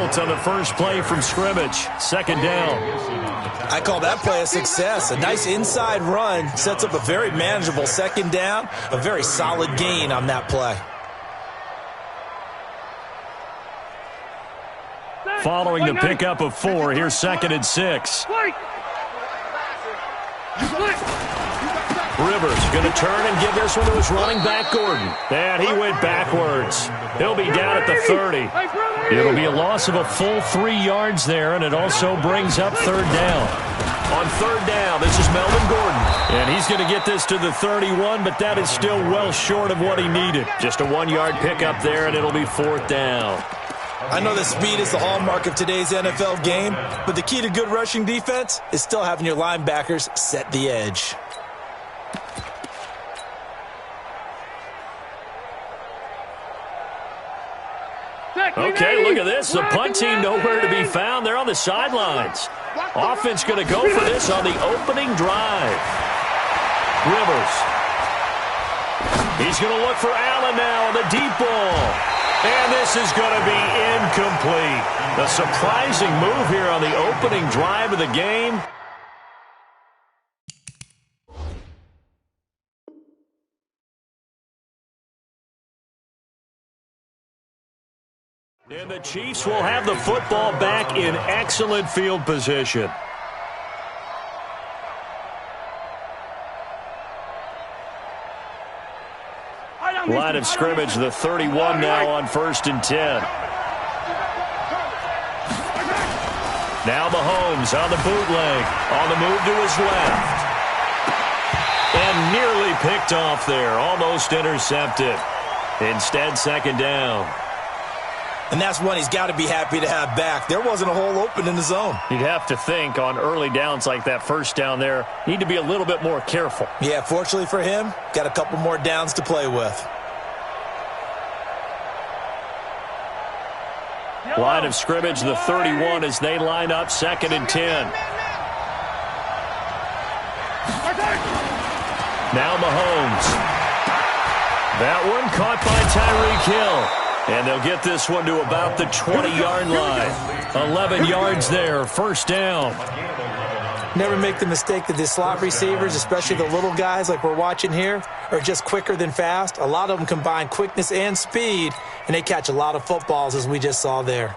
result on the first play from scrimmage. Second down. I call that play a success. A nice inside run sets up a very manageable second down. A very solid gain on that play. Following the pickup of 4, here's 2nd and 6. Rivers going to turn and give this one to his running back, Gordon. And he went backwards. He'll be down at the 30. It'll be a loss of a full 3 yards there, and it also brings up 3rd down. On 3rd down, this is Melvin Gordon. And he's going to get this to the 31, but that is still well short of what he needed. Just a 1-yard pickup there, and it'll be 4th down. I know that speed is the hallmark of today's NFL game, but the key to good rushing defense is still having your linebackers set the edge. Okay, look at this. The punt team nowhere to be found. They're on the sidelines. Offense going to go for this on the opening drive. Rivers. He's going to look for Allen now on the deep ball. And this is going to be incomplete. A surprising move here on the opening drive of the game. And the Chiefs will have the football back in excellent field position. Line of scrimmage, the 31 now on 1st and 10. Now Mahomes on the bootleg, on the move to his left. And nearly picked off there, almost intercepted. Instead, 2nd down. And that's one he's got to be happy to have back. There wasn't a hole open in the zone. You'd have to think on early downs like that 1st down there, need to be a little bit more careful. Yeah, fortunately for him, got a couple more downs to play with. Line of scrimmage, the 31 as they line up 2nd and 10. Now Mahomes. That one caught by Tyreek Hill. And they'll get this one to about the 20-yard line. 11 yards there, 1st down. Never make the mistake that the slot receivers, especially the little guys like we're watching here, are just quicker than fast. A lot of them combine quickness and speed, and they catch a lot of footballs, as we just saw there.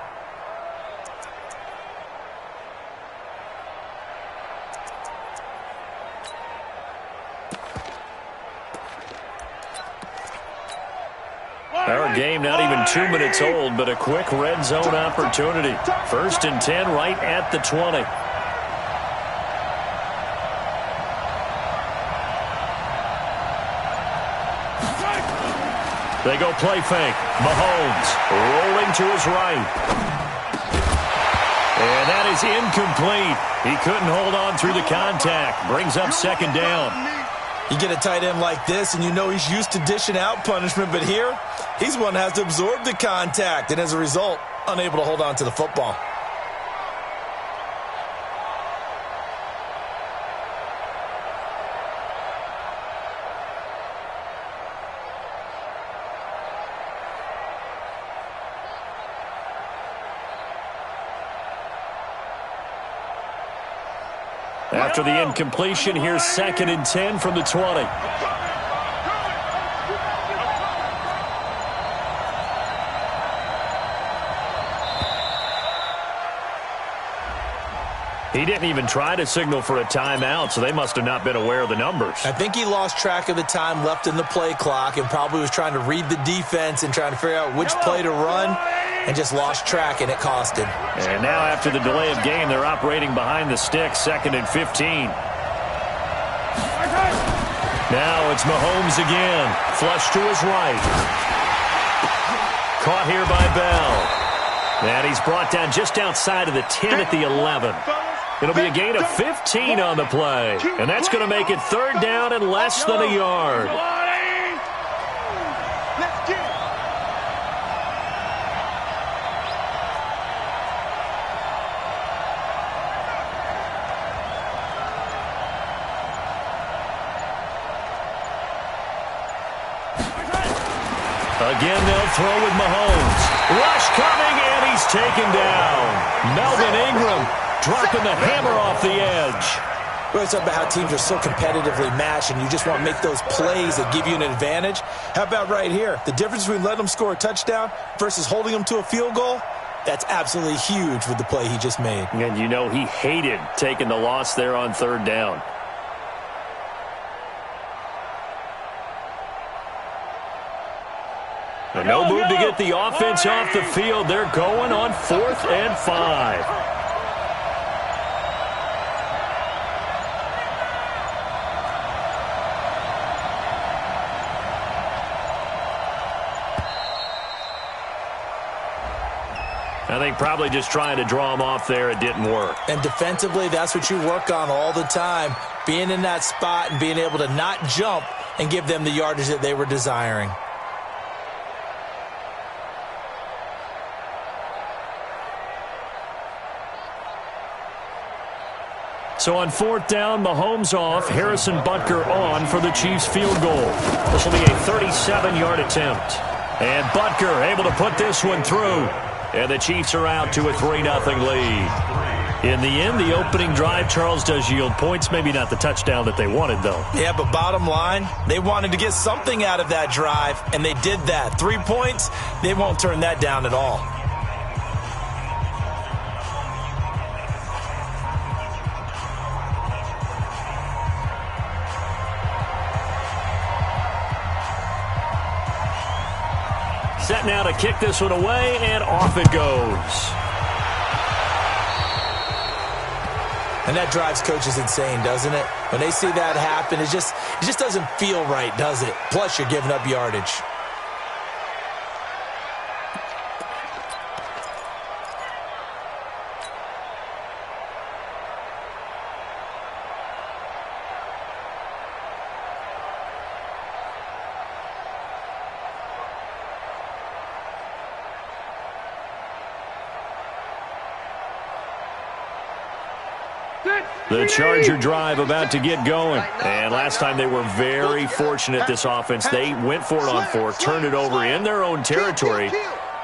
Our game not even 2 minutes old, but a quick red zone opportunity. 1st and 10 right at the 20. They go play fake. Mahomes rolling to his right. And that is incomplete. He couldn't hold on through the contact. Brings up 2nd down. You get a tight end like this, and you know he's used to dishing out punishment, but here, he's one that has to absorb the contact, and as a result, unable to hold on to the football. After the incompletion, here's 2nd and 10 from the 20. He didn't even try to signal for a timeout, so they must have not been aware of the numbers. I think he lost track of the time left in the play clock and probably was trying to read the defense and trying to figure out which play to run and just lost track, and it cost him. And now after the delay of game, they're operating behind the sticks, 2nd and 15. Now it's Mahomes again. Flush to his right. Caught here by Bell. And he's brought down just outside of the 10 at the 11. It'll be a gain of 15 on the play. And that's going to make it 3rd down and less than a yard. Again, they'll throw with Mahomes. Rush coming, and he he's taken down. Melvin Ingram dropping the hammer off the edge. We're talking about how teams are so competitively matched and you just want to make those plays that give you an advantage. How about right here? The difference between letting them score a touchdown versus holding them to a field goal, that's absolutely huge with the play he just made. And you know he hated taking the loss there on third down. And no move to get the offense off the field. They're going on 4th and 5. I think probably just trying to draw him off there, it didn't work. And defensively, that's what you work on all the time. Being in that spot and being able to not jump and give them the yardage that they were desiring. So on 4th down, Mahomes off, Harrison Butker on for the Chiefs field goal. This will be a 37-yard attempt. And Butker able to put this one through. And the Chiefs are out to a 3-0 lead. In the end, the opening drive, Charles, does yield points. Maybe not the touchdown that they wanted, though. Yeah, but bottom line, they wanted to get something out of that drive, and they did that. 3 points, they won't turn that down at all. Set now to kick this one away, and off it goes. And that drives coaches insane, doesn't it? When they see that happen, it just doesn't feel right, does it? Plus, you're giving up yardage. The Charger drive about to get going. And last time they were very fortunate, this offense. They went for it on 4, turned it over in their own territory,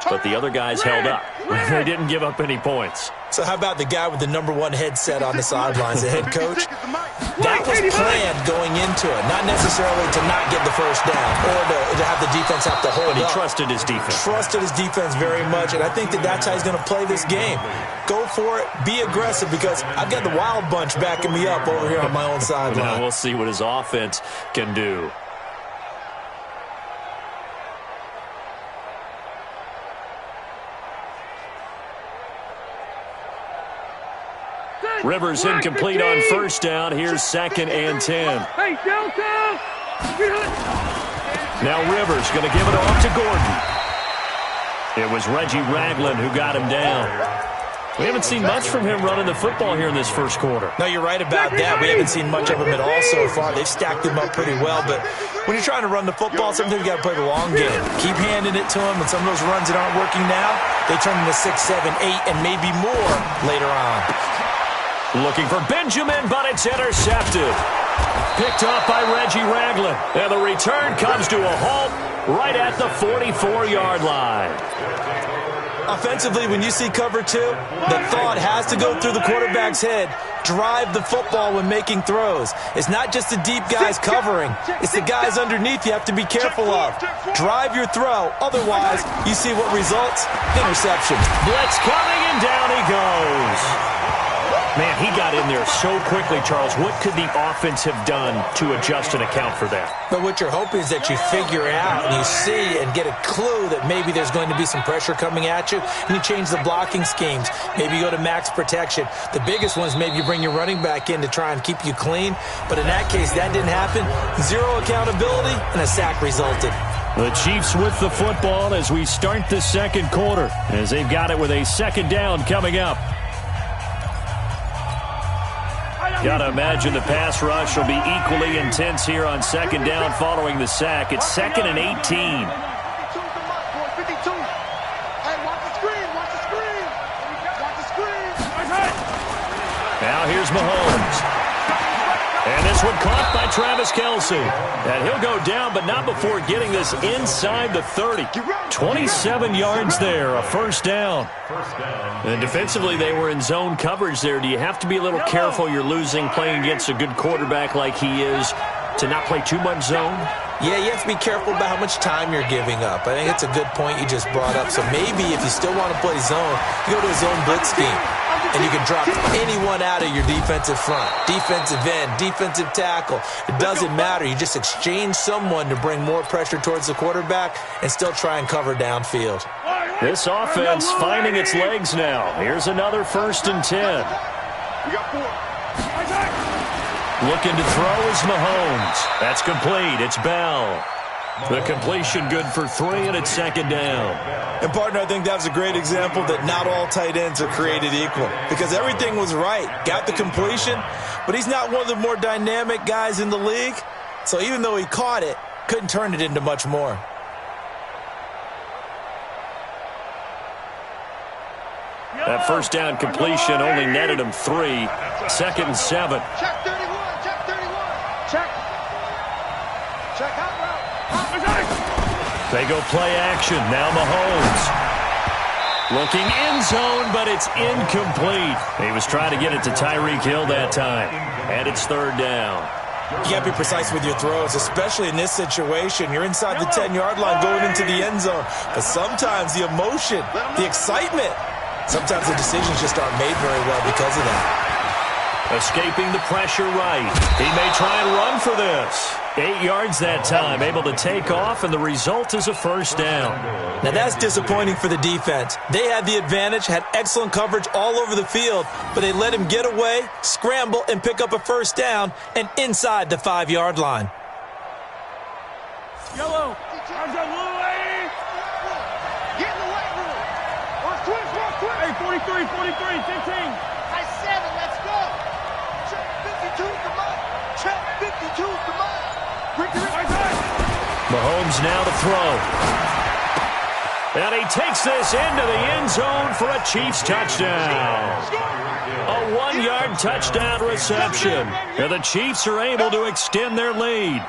but the other guys held up. They didn't give up any points. So how about the guy with the #1 headset on the sidelines, the head coach? That was planned going into it, not necessarily to not get the first down or to have the defense have to hold up. But he trusted his defense. Trusted his defense very much, and I think that's how he's going to play this game. Go for it, be aggressive, because I've got the Wild Bunch backing me up over here on my own sideline. Now we'll see what his offense can do. Rivers incomplete on 1st down. Here's 2nd and 10. Now Rivers going to give it off to Gordon. It was Reggie Ragland who got him down. We haven't seen much from him running the football here in this first quarter. No, you're right about that. We haven't seen much of him at all so far. They've stacked him up pretty well, but when you're trying to run the football, sometimes you got to play the long game. Keep handing it to him, and some of those runs that aren't working now, they turn into 6, 7, 8, and maybe more later on. Looking for Benjamin, but it's intercepted. Picked off by Reggie Ragland. And the return comes to a halt right at the 44-yard line. Offensively, when you see cover 2, the thought has to go through the quarterback's head. Drive the football when making throws. It's not just the deep guys covering. It's the guys underneath you have to be careful of. Drive your throw. Otherwise, you see what results? Interception. Blitz coming, and down he goes. Man, he got in there so quickly, Charles. What could the offense have done to adjust and account for that? But what you're hoping is that you figure out and you see and get a clue that maybe there's going to be some pressure coming at you, and you change the blocking schemes. Maybe you go to max protection. The biggest one is maybe you bring your running back in to try and keep you clean. But in that case, that didn't happen. 0 accountability, and a sack resulted. The Chiefs with the football as we start the second quarter, as they've got it with a 2nd down coming up. Got to imagine the pass rush will be equally intense here on 2nd down following the sack. It's 2nd and 18. Now here's Mahomes. And this one caught by Travis Kelce. And he'll go down, but not before getting this inside the 30. 27 yards there, a first down. And defensively, they were in zone coverage there. Do you have to be a little careful you're losing playing against a good quarterback like he is to not play too much zone? Yeah, you have to be careful about how much time you're giving up. I think it's a good point you just brought up. So maybe if you still want to play zone, you go to a zone blitz scheme. And you can drop anyone out of your defensive front, defensive end, defensive tackle. It doesn't matter. You just exchange someone to bring more pressure towards the quarterback and still try and cover downfield. This offense finding its legs now. Here's another 1st and 10. Looking to throw is Mahomes. That's complete. It's Bell. The completion good for 3, and it's 2nd down. And, partner, I think that was a great example that not all tight ends are created equal because everything was right. Got the completion, but he's not one of the more dynamic guys in the league. So even though he caught it, couldn't turn it into much more. That first down completion only netted him 3. 2nd and 7. Check 31. Check 31. Check. Check out route. They go play action. Now Mahomes. Looking in zone, but it's incomplete. He was trying to get it to Tyreek Hill that time. And it's 3rd down. You got to be precise with your throws, especially in this situation. You're inside the 10-yard line going into the end zone. But sometimes the emotion, the excitement, sometimes the decisions just aren't made very well because of that. Escaping the pressure right. He may try and run for this. 8 yards that time, able to take off, and the result is a first down. Now that's disappointing for the defense. They had the advantage, had excellent coverage all over the field, but they let him get away, scramble, and pick up a first down, and inside the 5-yard line. Yellow. Get in the weight room. Watch twins, watch twins. Hey, 43, 43, 15. High 7, let's go. Check 52, come on. Check 52, come on. Mahomes now to throw. And he takes this into the end zone for a Chiefs touchdown. A 1-yard touchdown reception. And the Chiefs are able to extend their lead.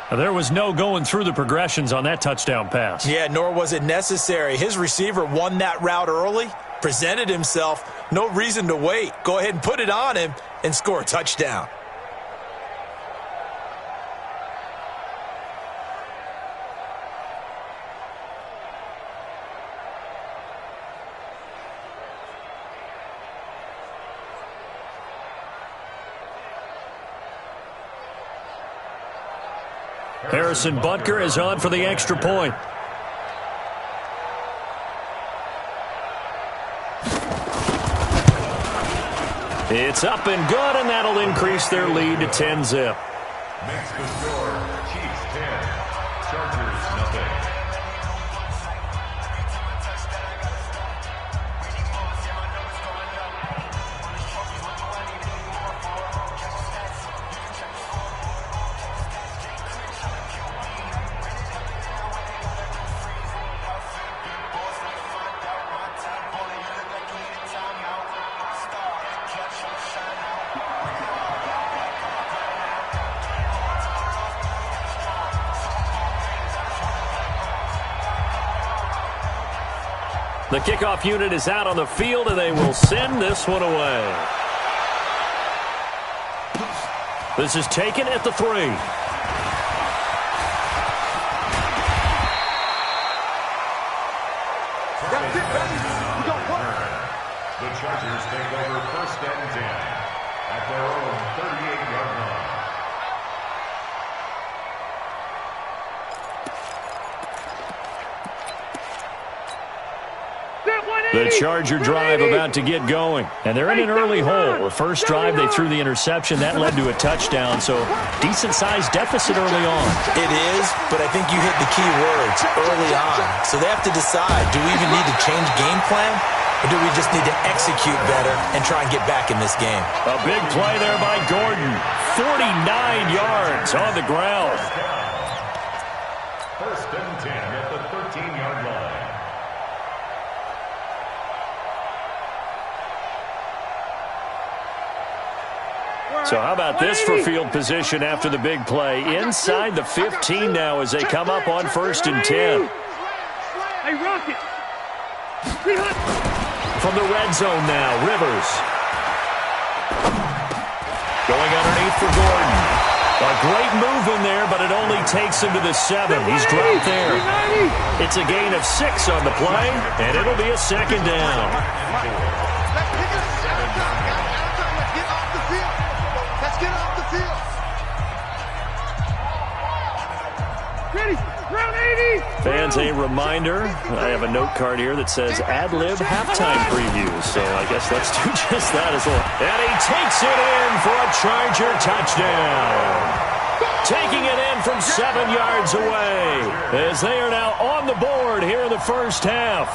There was no going through the progressions on that touchdown pass. Yeah, nor was it necessary. His receiver won that route early, presented himself. No reason to wait. Go ahead and put it on him and score a touchdown. Harrison Butker is on for the extra point. It's up and good, and that'll increase their lead to 10-zip. Next to score, Chiefs 10, Chargers nothing. The kickoff unit is out on the field, and they will send this one away. This is taken at the 3. The Chargers take over 1st and 10 at their own 38-yard line. The Charger drive about to get going. And they're in an early hole. The first drive, they threw the interception. That led to a touchdown, so decent-sized deficit early on. It is, but I think you hit the key words, early on. So they have to decide, do we even need to change game plan? Or do we just need to execute better and try and get back in this game? A big play there by Gordon. 49 yards on the ground. 1st and 10 at the 13-yard line. So how about this for field position after the big play? Inside the 15 now as they come up on 1st and 10. Hey, Rocket. From the red zone now, Rivers. Going underneath for Gordon. A great move in there, but it only takes him to the 7. He's dropped there. It's a gain of 6 on the play, and it'll be a 2nd down. Let's get off the field. Ready, round 80. Fans, a reminder, I have a note card here that says ad-lib halftime previews, so I guess let's do just that as well. And he takes it in for a Charger touchdown. Taking it in from 7 yards away as they are now on the board here in the first half.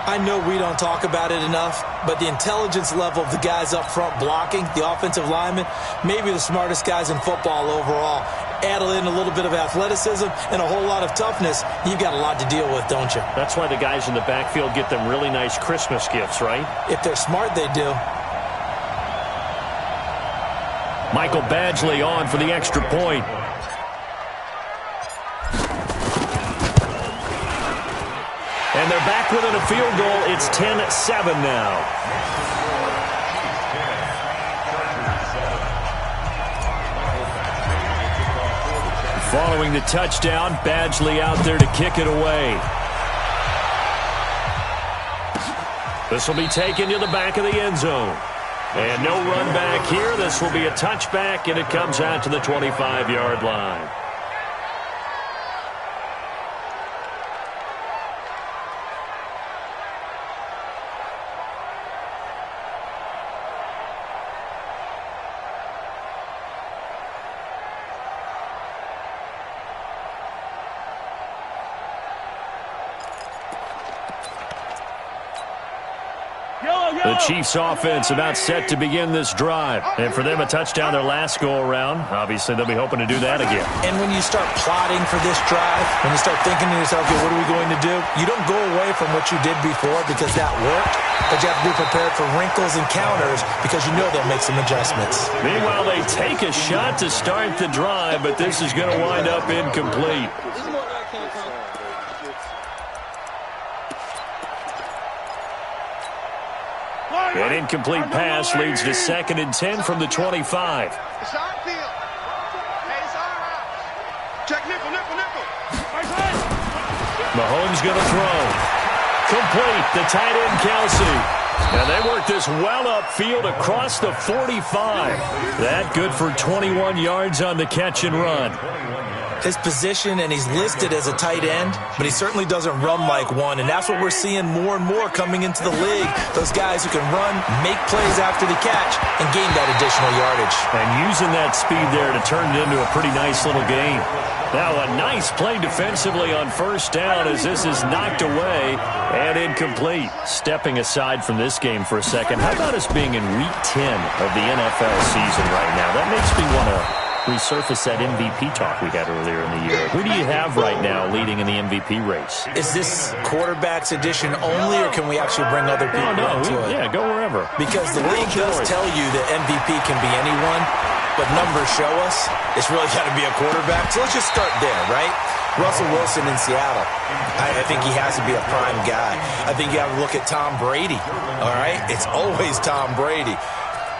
I know we don't talk about it enough, but the intelligence level of the guys up front blocking, the offensive linemen, maybe the smartest guys in football overall. Add in a little bit of athleticism and a whole lot of toughness, you've got a lot to deal with, don't you? That's why the guys in the backfield get them really nice Christmas gifts, right? If they're smart, they do. Michael Badgley on for the extra point. And they're back within a field goal. It's 10-7 now. Following the touchdown, Badgley out there to kick it away. This will be taken to the back of the end zone. And no run back here. This will be a touchback, and it comes out to the 25-yard line. The Chiefs offense about set to begin this drive. And for them, a touchdown their last go-around. Obviously, they'll be hoping to do that again. And when you start plotting for this drive, when you start thinking to yourself, okay, what are we going to do? You don't go away from what you did before because that worked, but you have to be prepared for wrinkles and counters because you know they'll make some adjustments. Meanwhile, they take a shot to start the drive, but this is going to wind up incomplete. An incomplete pass leads to 2nd and 10 from the 25. It's our field. Hey, it's our house. Check nickel. Mahomes going to throw. Complete. The tight end, Kelsey. And they work this well upfield across the 45. That good for 21 yards on the catch and run. His position, and he's listed as a tight end, but he certainly doesn't run like one, and that's what we're seeing more and more coming into the league. Those guys who can run, make plays after the catch, and gain that additional yardage. And using that speed there to turn it into a pretty nice little game. Now a nice play defensively on 1st down as this is knocked away and incomplete. Stepping aside from this game for a second, how about us being in Week 10 of the NFL season right now? That makes me want to resurface that MVP talk we had earlier in the year. Who do you have right now leading in the MVP race? Is this quarterbacks edition only, or can we actually bring other people into it? Yeah, go wherever. Because the league does tell you that MVP can be anyone, but numbers show us it's really got to be a quarterback. So let's just start there, right? Russell Wilson in Seattle. I think he has to be a prime guy. I think you have to look at Tom Brady, all right? It's always Tom Brady.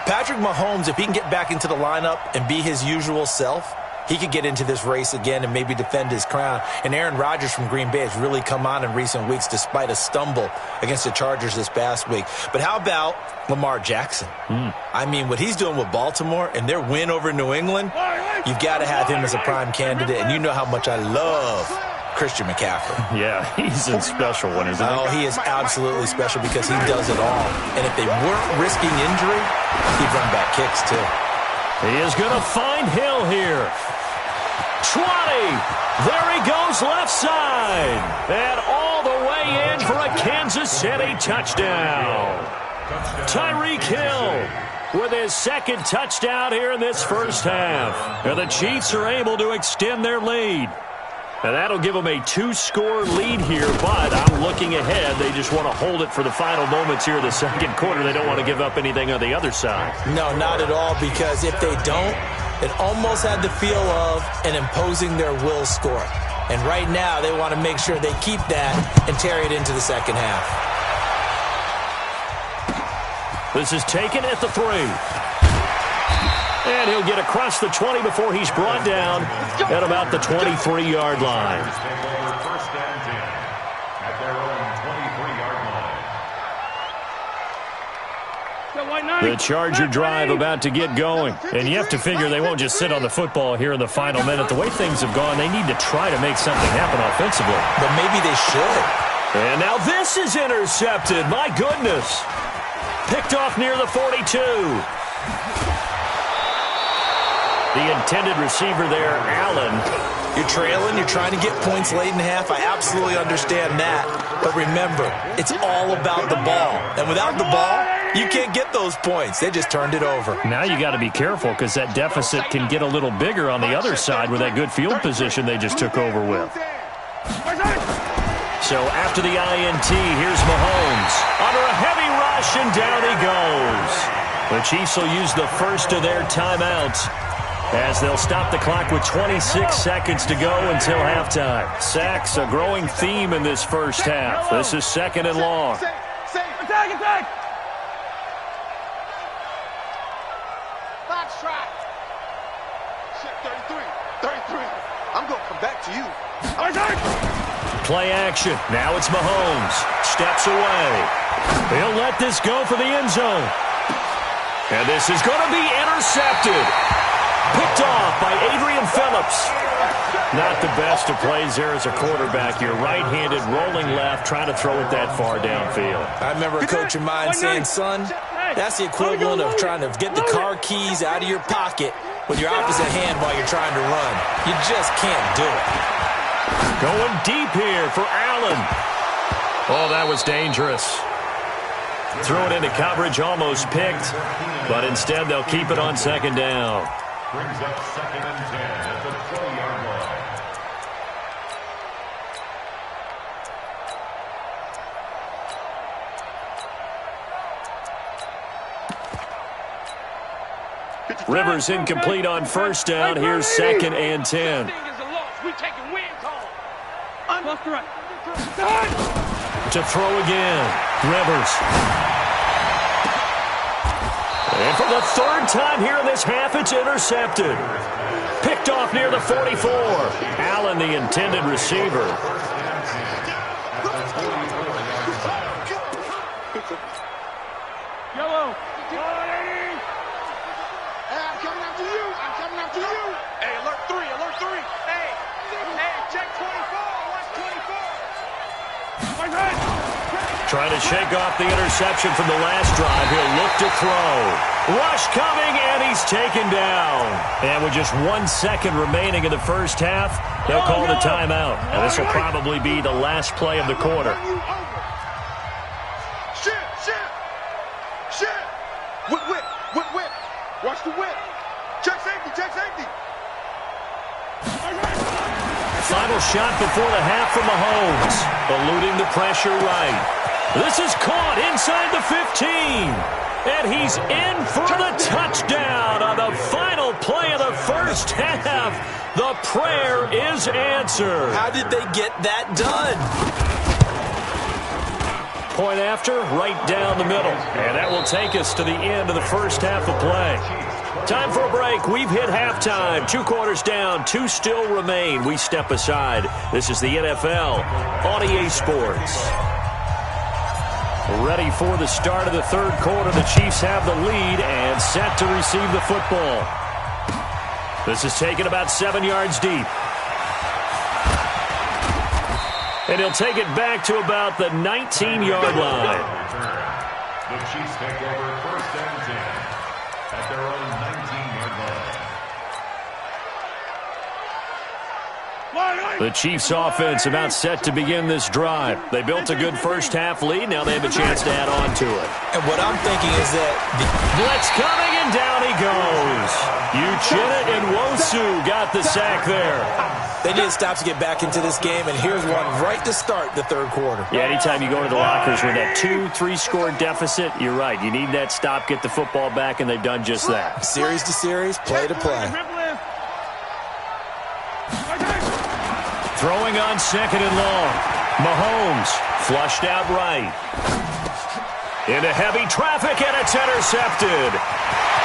Patrick Mahomes, if he can get back into the lineup and be his usual self, he could get into this race again and maybe defend his crown. And Aaron Rodgers from Green Bay has really come on in recent weeks despite a stumble against the Chargers this past week. But how about Lamar Jackson? I mean, what he's doing with Baltimore and their win over New England, you've got to have him as a prime candidate. And you know how much I love Christian McCaffrey. Yeah, he's a special one, isn't he? Oh, he is absolutely special because he does it all. And if they weren't risking injury, he'd run back kicks too. He is going to find Hill here. 20. There he goes left side. And all the way in for a Kansas City touchdown. Tyreek Hill with his 2nd touchdown here in this first half. And the Chiefs are able to extend their lead. And that'll give them a 2-score lead here, but I'm looking ahead. They just want to hold it for the final moments here of the second quarter. They don't want to give up anything on the other side. No, not at all, because if they don't, it almost had the feel of an imposing their will score. And right now, they want to make sure they keep that and carry it into the second half. This is taken at the 3. And he'll get across the 20 before he's brought down at about the 23-yard line. First and 10 at their own 23-yard line. The Charger drive about to get going. And you have to figure they won't just sit on the football here in the final minute. The way things have gone, they need to try to make something happen offensively. But maybe they should. And now this is intercepted. My goodness. Picked off near the 42. The intended receiver there, Allen. You're trailing, you're trying to get points late in half. I absolutely understand that. But remember, it's all about the ball. And without the ball, you can't get those points. They just turned it over. Now you got to be careful because that deficit can get a little bigger on the other side with that good field position they just took over with. So after the INT, here's Mahomes. Under a heavy rush, and down he goes. The Chiefs will use the first of their timeouts, as they'll stop the clock with 26 seconds to go until halftime. Sacks, a growing theme in this first half. This is second and long. Attack! Box try. Shit, 33. I'm going to come back to you. Play action. Now it's Mahomes. Steps away. He'll let this go for the end zone. And this is going to be intercepted. Picked off by Adrian Phillips. Not the best of plays there as a quarterback. You're right-handed, rolling left, trying to throw it that far downfield. I remember a coach of mine saying, son, that's the equivalent of trying to get the car keys out of your pocket with your opposite hand while you're trying to run. You just can't do it. Going deep here for Allen. Oh, that was dangerous. Threw it into coverage, almost picked, but instead they'll keep it on second down. Brings up second and 10 at the 20-yard line. Rivers incomplete on first down. Here's second and 10. To throw again. Rivers. And for the third time here in this half, it's intercepted. Picked off near the 44. Allen, the intended receiver. Yellow. Hey, I'm coming after you. Hey, alert 3. Hey, check 24. Watch 24. Trying to shake off the interception from the last drive. He'll look to throw. Rush coming, and he's taken down. And with just 1 second remaining in the first half, they'll call the timeout. And this will probably be the last play of the quarter. Shit. Whip. Watch the whip. Check safety. Final shot before the half from Mahomes. Eluding the pressure right. This is caught inside the 15. And he's in for the touchdown on the final play of the first half. The prayer is answered. How did they get that done? Point after, right down the middle. And that will take us to the end of the first half of play. Time for a break. We've hit halftime. 2 quarters down, 2 still remain. We step aside. This is the NFL on EA Sports. Ready for the start of the third quarter. The Chiefs have the lead and set to receive the football. This is taken about 7 yards deep. And he'll take it back to about the 19-yard line. The Chiefs take over first and 10 at their own 19-yard The Chiefs offense about set to begin this drive. They built a good first half lead. Now they have a chance to add on to it. And what I'm thinking is that blitz coming, and down he goes. Uchenna and Nwosu got the sack there. They need to stop to get back into this game, and here's one right to start the third quarter. Yeah, anytime you go to the lockers with that 2-3 score deficit, you're right. You need that stop, get the football back, and they've done just that. Series to series, play to play. Throwing on second and long. Mahomes flushed out right. Into heavy traffic, and it's intercepted.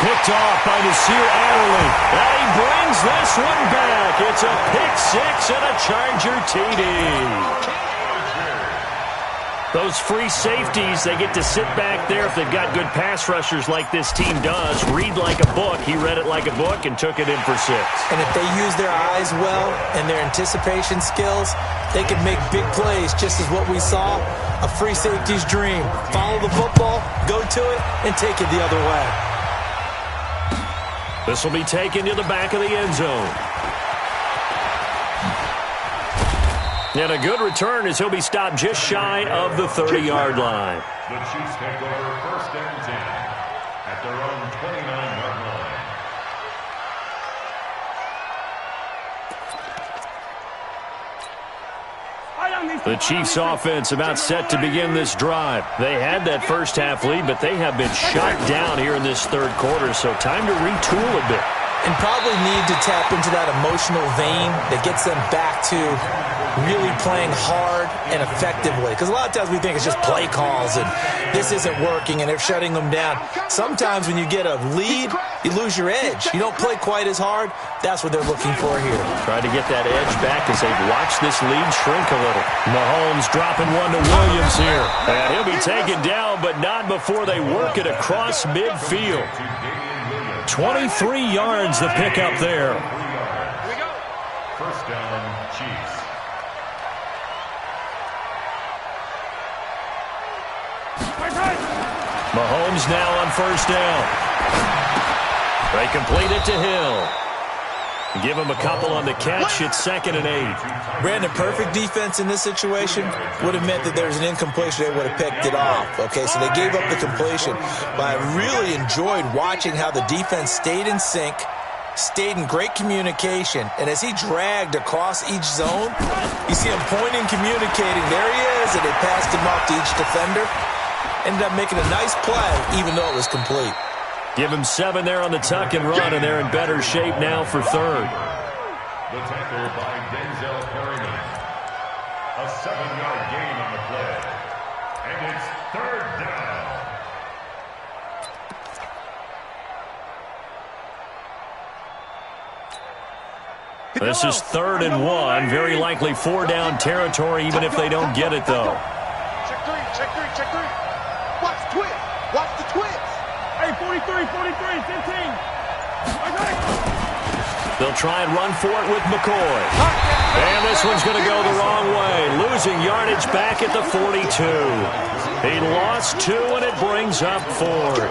Picked off by Nasir Adderley. And he brings this one back. It's a pick six and a Charger TD. Those free safeties, they get to sit back there if they've got good pass rushers like this team does. Read like a book. He read it like a book and took it in for 6. And if they use their eyes well and their anticipation skills, they can make big plays, just as what we saw. A free safety's dream. Follow the football, go to it, and take it the other way. This will be taken to the back of the end zone. And a good return as he'll be stopped just shy of the 30-yard line. The Chiefs take over first and 10 at their own 29-yard line. The Chiefs offense about set to begin this drive. They had that first half lead, but they have been shut down here in this third quarter, so time to retool a bit. And probably need to tap into that emotional vein that gets them back to really playing hard and effectively. Because a lot of times we think it's just play calls and this isn't working and they're shutting them down. Sometimes when you get a lead, you lose your edge. You don't play quite as hard. That's what they're looking for here. Try to get that edge back as they've watched this lead shrink a little. Mahomes dropping one to Williams here. And he'll be taken down, but not before they work it across midfield. 23 yards the pickup there. First down, Chiefs. Mahomes now on first down. They complete it to Hill. Give him a couple on the catch. It's 2nd and 8. Brandon, perfect defense in this situation would have meant that there was an incompletion. They would have picked it off. Okay, so they gave up the completion. But I really enjoyed watching how the defense stayed in sync, stayed in great communication, and as he dragged across each zone, you see him pointing, communicating. There he is, and they passed him off to each defender. Ended up making a nice play, even though it was complete. Give him 7 there on the tuck and run, and they're in better shape now for third. The tackle by Denzel Perryman. A 7-yard gain on the play. And it's third down. This is 3rd and 1. Very likely 4-down territory, even if they don't get it, though. Check three. Watch the twist. Watch the twist. Hey, 43, 15. They'll try and run for it with McCoy. And this one's going to go the wrong way. Losing yardage back at the 42. He lost 2, and it brings up 4th.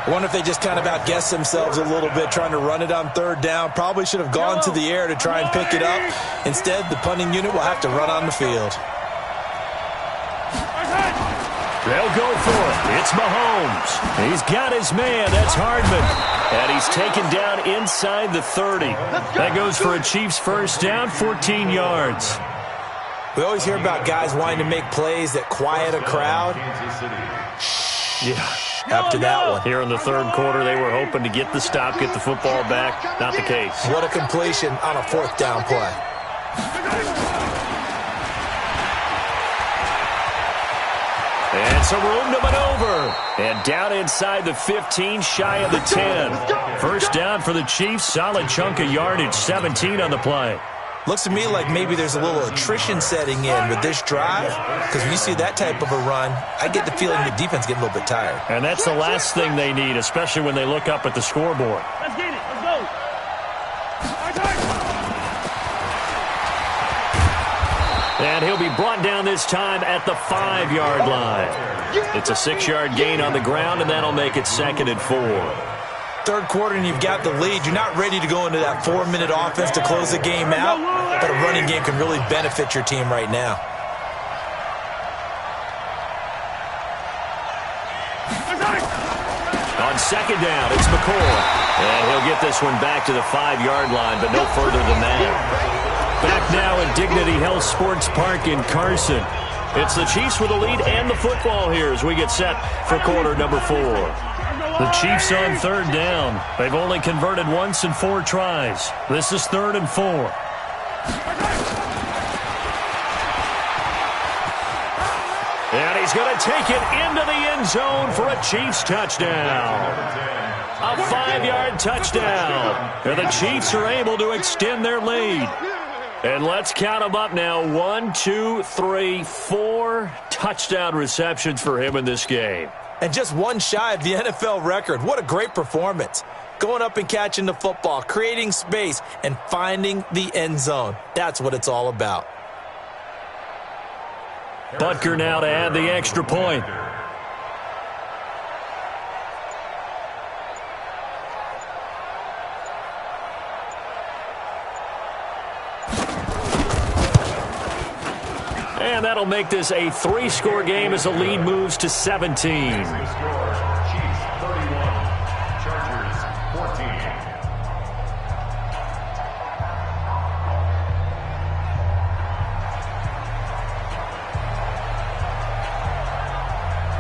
I wonder if they just kind of outguessed themselves a little bit trying to run it on 3rd down. Probably should have gone to the air to try and pick it up. Instead, the punting unit will have to run on the field. They'll go for it. It's Mahomes. He's got his man. That's Hardman. And he's taken down inside the 30. That goes for a Chiefs first down, 14 yards. We always hear about guys wanting to make plays that quiet a crowd. Yeah. After that one. Here in the third quarter, they were hoping to get the stop, get the football back. Not the case. What a completion on a 4th down play. And some room to maneuver. And down inside the 15, shy of the 10. First down for the Chiefs. Solid chunk of yardage, 17 on the play. Looks to me like maybe there's a little attrition setting in with this drive, because when you see that type of a run, I get the feeling the defense getting a little bit tired. And that's the last thing they need, especially when they look up at the scoreboard. Let's get it. Let's go. And he'll be brought down this time at the 5-yard line. It's a 6-yard gain on the ground, and that'll make it 2nd and 4. Third quarter and you've got the lead. You're not ready to go into that 4-minute offense to close the game out. but a running game can really benefit your team right now. On second down, it's McCoy. And he'll get this one back to the 5-yard line, but no further than that. Back now at Dignity Health Sports Park in Carson. It's the Chiefs with the lead and the football here as we get set for quarter number 4. The Chiefs on third down. They've only converted once in 4 tries. This is 3rd and 4. And he's going to take it into the end zone for a Chiefs touchdown. A 5-yard touchdown. And the Chiefs are able to extend their lead. And let's count them up now. 1, 2, 3, 4 touchdown receptions for him in this game. And just one shy of the NFL record. What a great performance. Going up and catching the football, creating space, and finding the end zone. That's what it's all about. Butker now to add the extra point. And that'll make this a 3-score game as the lead moves to 17. Chiefs 31, Chargers 14.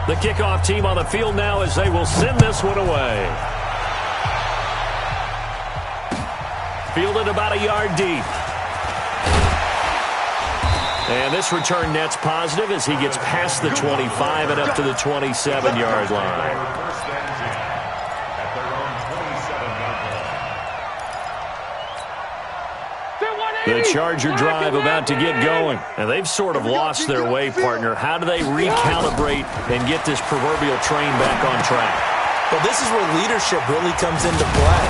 The kickoff team on the field now as they will send this one away. Fielded about a yard deep. And this return net's positive as he gets past the 25 and up to the 27-yard line. First and 10 at their own 27-yard line. The Charger drive about to get going. And they've sort of lost their way, partner. How do they recalibrate and get this proverbial train back on track? Well, this is where leadership really comes into play.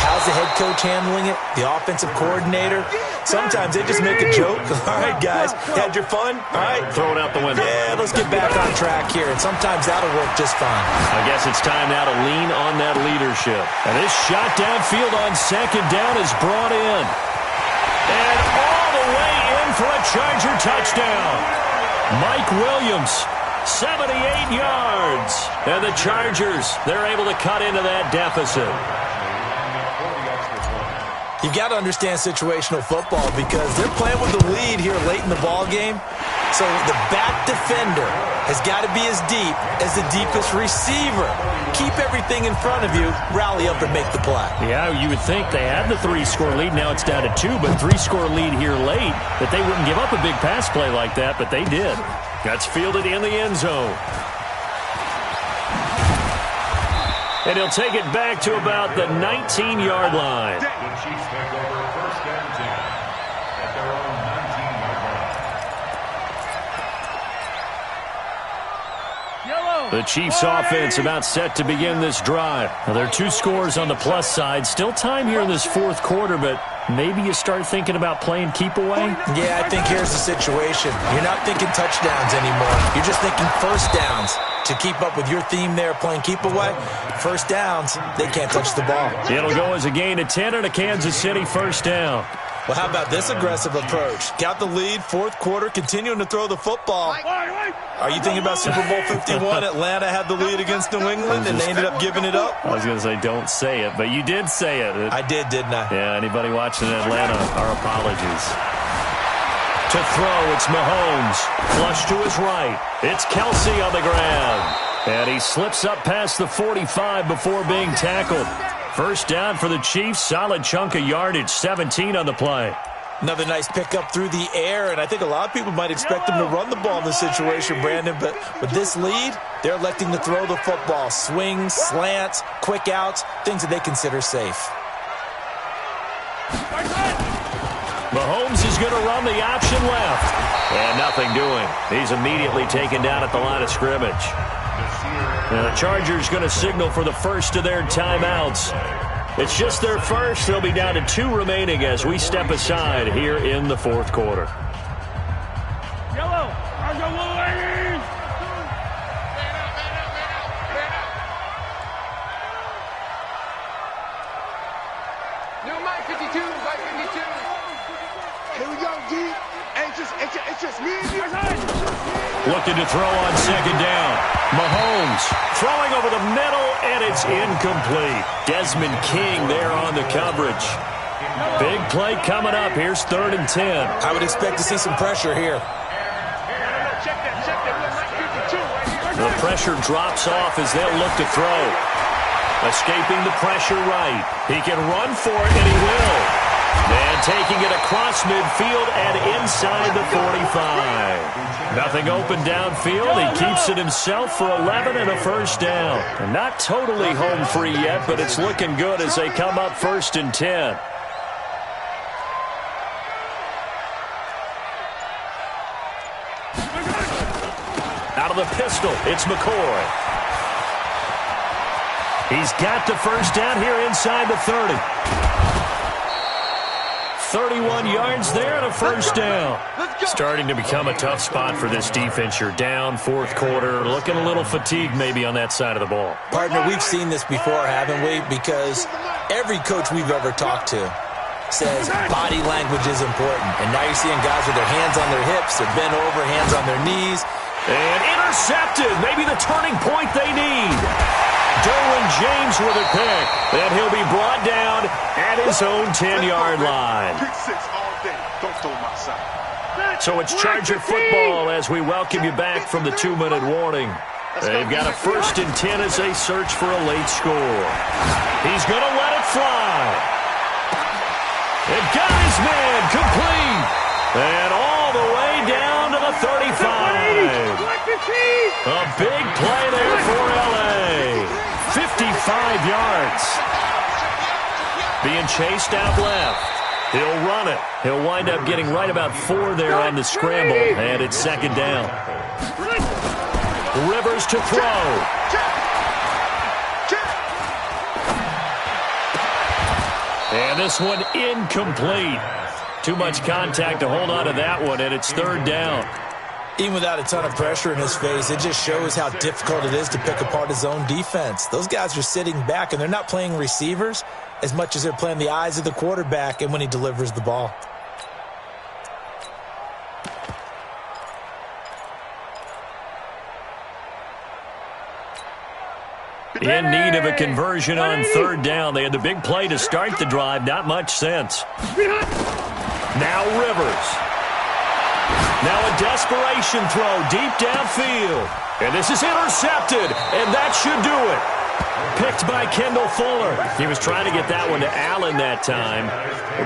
How's the head coach handling it? The offensive coordinator? Sometimes they just make a joke. All right, guys, had your fun? All right. Throw it out the window. Yeah, let's get back on track here. And sometimes that'll work just fine. I guess it's time now to lean on that leadership. And this shot downfield on second down is brought in. And all the way in for a Charger touchdown. Mike Williams, 78 yards. And the Chargers, they're able to cut into that deficit. You've got to understand situational football because they're playing with the lead here late in the ball game. So the back defender has got to be as deep as the deepest receiver. Keep everything in front of you, rally up and make the play. Yeah, you would think they had the 3-score lead. Now it's down to 2, but 3-score lead here late that they wouldn't give up a big pass play like that, but they did. That's fielded in the end zone. And he'll take it back to about the 19-yard line. The Chiefs take over first and 10 at their own 19-yard line. The Chiefs offense about set to begin this drive. Now, there are 2 scores on the plus side. Still time here in this 4th quarter, but maybe you start thinking about playing keep away? Yeah, I think here's the situation. You're not thinking touchdowns anymore. You're just thinking first downs. To keep up with your theme there, playing keep away, first downs, they can't touch the ball. It'll go as a gain of 10 and a Kansas City first down. Well, how about this aggressive approach? Got the lead, 4th quarter, continuing to throw the football. Are you thinking about Super Bowl 51? Atlanta had the lead against New England, and they ended up giving it up? I was going to say don't say it, but you did say it. I did, didn't I? Yeah, anybody watching in Atlanta, our apologies. To throw, it's Mahomes. Flush to his right. It's Kelsey on the ground. And he slips up past the 45 before being tackled. First down for the Chiefs. Solid chunk of yardage. 17 on the play. Another nice pickup through the air, and I think a lot of people might expect them to run the ball in this situation, Brandon, but with this lead, they're electing to throw the football. Swings, slants, quick outs, things that they consider safe. Mahomes is going to run the option left. And nothing doing. He's immediately taken down at the line of scrimmage. And the Chargers going to signal for the first of their timeouts. It's just their first. They'll be down to 2 remaining as we step aside here in the 4th quarter. Yellow. No, Mike 52, Mike 52. Looking to throw on second down. Mahomes throwing over the middle, and it's incomplete. Desmond King there on the coverage. Big play coming up. Here's 3rd and 10. I would expect to see some pressure here. The pressure drops off as they'll look to throw. Escaping the pressure right. He can run for it, and he will. And taking it across midfield and inside the 45. Nothing open downfield. He keeps it himself for 11 and a first down. And not totally home free yet, but it's looking good as they come up 1st and 10. Out of the pistol, it's McCoy. He's got the first down here inside the 30. 31 yards there and a first down. Starting to become a tough spot for this defense. You're down 4th quarter, looking a little fatigued maybe on that side of the ball. Partner, we've seen this before, haven't we? Because every coach we've ever talked to says body language is important. And now you're seeing guys with their hands on their hips, they're bent over, hands on their knees. And intercepted, maybe the turning point they need. Derwin James with a pick. And he'll be brought down at his own 10-yard line. So it's Charger football as we welcome you back from the 2-minute warning. They've got a 1st and 10 as they search for a late score. He's going to let it fly. It got his man complete. And all the way down to the 35. A big play there for L.A. 55 yards. Being chased out left. He'll run it. He'll wind up getting right about 4 there on the scramble. And it's 2nd down. Rivers to throw. And this one incomplete. Too much contact to hold on to that one, and it's 3rd down. Even without a ton of pressure in his face, it just shows how difficult it is to pick apart his own defense. Those guys are sitting back, and they're not playing receivers as much as they're playing the eyes of the quarterback and when he delivers the ball. In need of a conversion on 3rd down. They had the big play to start the drive. Not much sense. Now Rivers. Now a desperation throw deep downfield. And this is intercepted, and that should do it. Picked by Kendall Fuller. He was trying to get that one to Allen that time.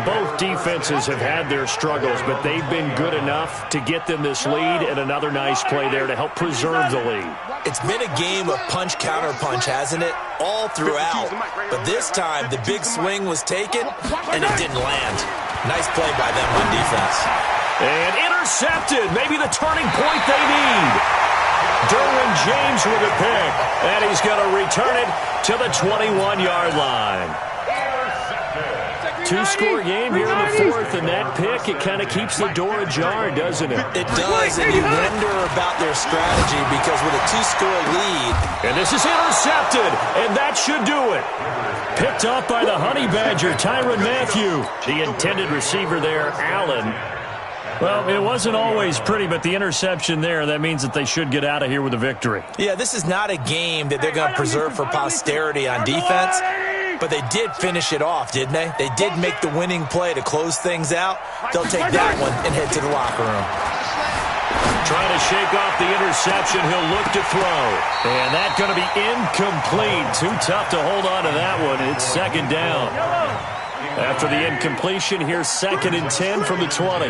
Both defenses have had their struggles, but they've been good enough to get them this lead, and another nice play there to help preserve the lead. It's been a game of punch-counter-punch, hasn't it? All throughout. But this time, the big swing was taken, and it didn't land. Nice play by them on defense. And intercepted. Maybe the turning point they need. Derwin James with a pick. And he's going to return it to the 21-yard line. 2-score game here in the 4th, and that pick, it kind of keeps the door ajar, doesn't it? It does, and you wonder about their strategy because with a 2-score lead. And this is intercepted, and that should do it. Picked off by the Honey Badger, Tyrann Mathieu. The intended receiver there, Allen. Well, it wasn't always pretty, but the interception there, that means that they should get out of here with a victory. Yeah, this is not a game that they're going to preserve for posterity on defense. But they did finish it off, didn't they? They did make the winning play to close things out. They'll take that one and head to the locker room. Trying to shake off the interception. He'll look to throw. And that's going to be incomplete. Too tough to hold on to that one. It's 2nd down. After the incompletion, here's 2nd and 10 from the 20.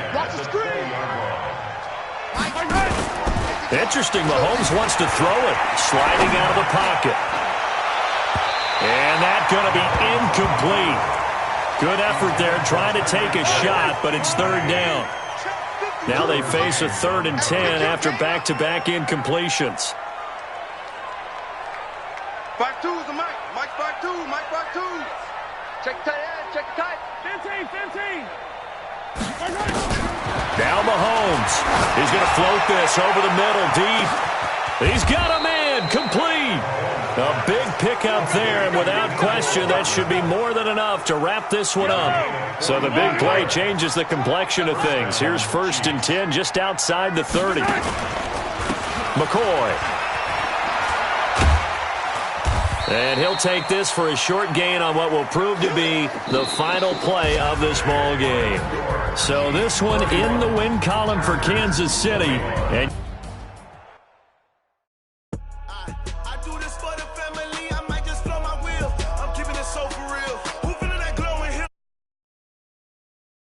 Interesting. Mahomes wants to throw it. Sliding out of the pocket. And that's going to be incomplete. Good effort there trying to take a shot, but it's 3rd down. Now they face a 3rd and 10 after back-to-back incompletions. Back twos, Mike. Mike back two. Mike back two. Check tight end. Check tight. 15. Now Mahomes. He's going to float this over the middle deep. He's got a man. Complete. A big pickup there, and without question, that should be more than enough to wrap this one up. So the big play changes the complexion of things. Here's 1st and 10 just outside the 30. McCoy. And he'll take this for a short gain on what will prove to be the final play of this ball game. So this one in the win column for Kansas City. And